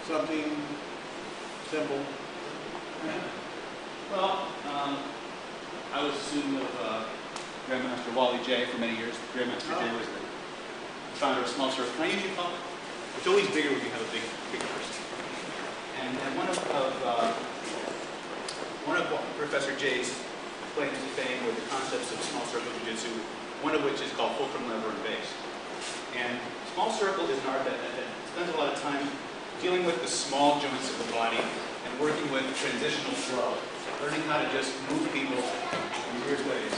something simple? Well, I was a student of Grandmaster Wally J for many years. Grandmaster J was the founder of Small Circle. Can I use your phone? It's always bigger when you have a big person. And one of Professor J's claims to fame were the concepts of Small Circle Jujitsu, one of which is called Fulcrum, lever, and base. And Small Circle is an art that spends a lot of time dealing with the small joints of the body and working with transitional flow, learning how to just move people in weird ways.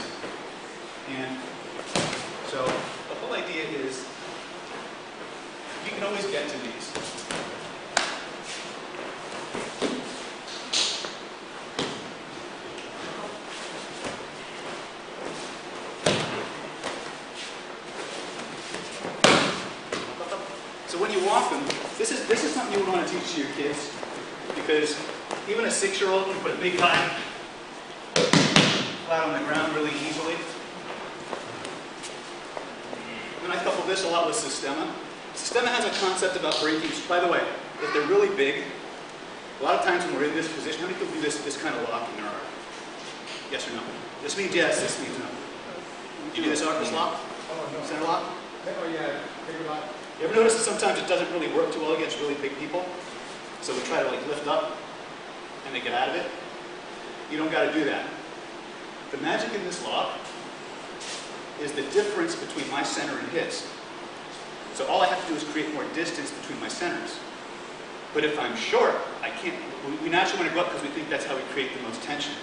And so the whole idea is you can always get to these. So when you walk them, this is something you would want to teach to your kids, because even a 6-year-old can put a big guy flat on the ground really easily. And I couple this a lot with Systema. Systema has a concept about breaking. By the way, if they're really big, a lot of times when we're in this position, how many people do this kind of lock in their arm? Yes or no? This means yes, this means no. You do this lock? Oh, no. Center lock? Oh, yeah, bigger lock. You ever notice that sometimes it doesn't really work too well against really big people? So we try to like lift up and they get out of it. You don't got to do that. The magic in this lock is the difference between my center and his. So all I have to do is create more distance between my centers. But if I'm short, I can't. We naturally want to go up because we think that's how we create the most tension.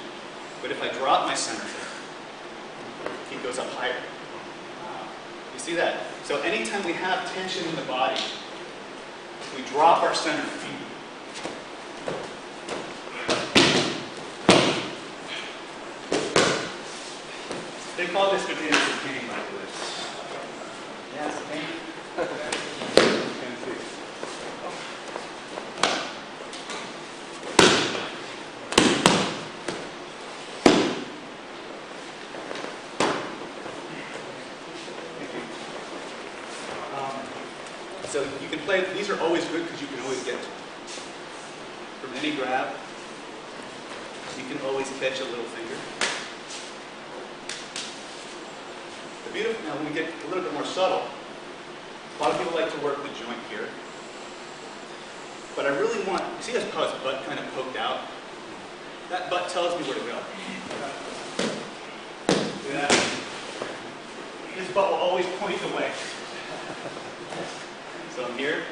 But if I drop my center, he goes up higher. You see that? So anytime we have tension in the body, we drop our center. They call this the dance of pain, by the way. Yes, pain. So you can play, these are always good because you can always get to them. From any grab, you can always catch a little finger. The beautiful, now when we get a little bit more subtle, a lot of people like to work the joint here. But I really want, you see how his butt kind of poked out? That butt tells me where to go. Yeah. His butt will always point away. So I'm here.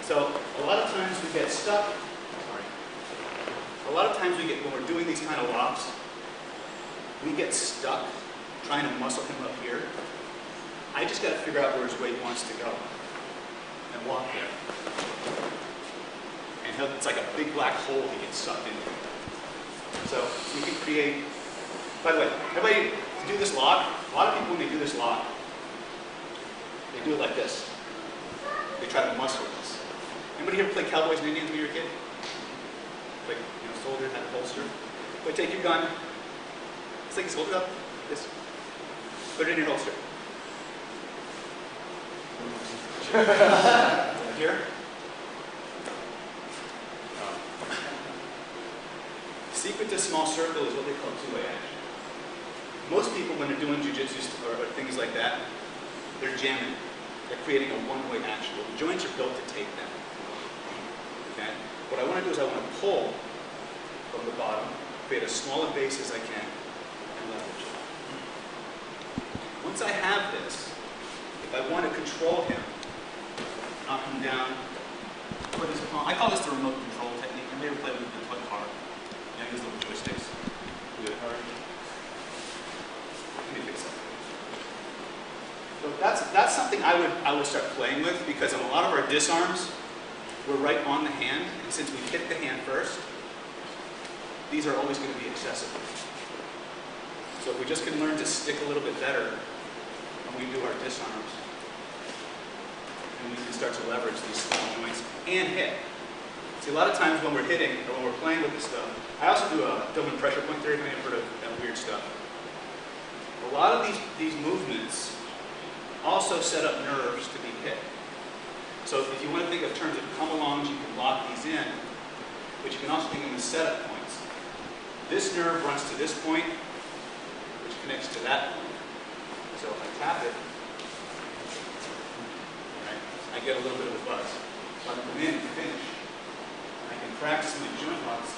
So a lot of times we get stuck. Sorry. A lot of times we get, when we're doing these kind of locks, we get stuck trying to muscle him up here. I just got to figure out where his weight wants to go and walk there. And it's like a big black hole he gets sucked into. So we can create. By the way, everybody to do this lock. A lot of people, when they do this lock, they do it like this. They try to muscle this. Anybody here play Cowboys and Indians when you were a kid? Like, you know, soldier, had a holster. Go take your gun. It's like you hold it up. This. Put it in your holster. Here. The secret to Small Circle is what they call two-way action. Most people, when they're doing jujitsu or things like that, they're jamming. They're creating a one-way action. Well, the joints are built to take that. Okay? What I want to do is I want to pull from the bottom, create as small a base as I can, and leverage. Once I have this, if I want to control him, knock him down, put his palm. I call this the remote control technique. I may ever play with the foot hard. Yeah, use little joysticks. Do it hard. So that's something I would start playing with, because in a lot of our disarms, we're right on the hand, and since we hit the hand first, these are always going to be accessible. So if we just can learn to stick a little bit better when we do our disarms, and we can start to leverage these small joints and hit. See, a lot of times when we're hitting or when we're playing with this stuff, I also do a Doman pressure point theory. If you've heard of that weird stuff. A lot of these movements also also set up nerves to be hit. So if you want to think of terms of come-alongs, you can lock these in, but you can also think of them as setup points. This nerve runs to this point, which connects to that point. So if I tap it, right, I get a little bit of a buzz. So I come in and finish. I can practice my joint locks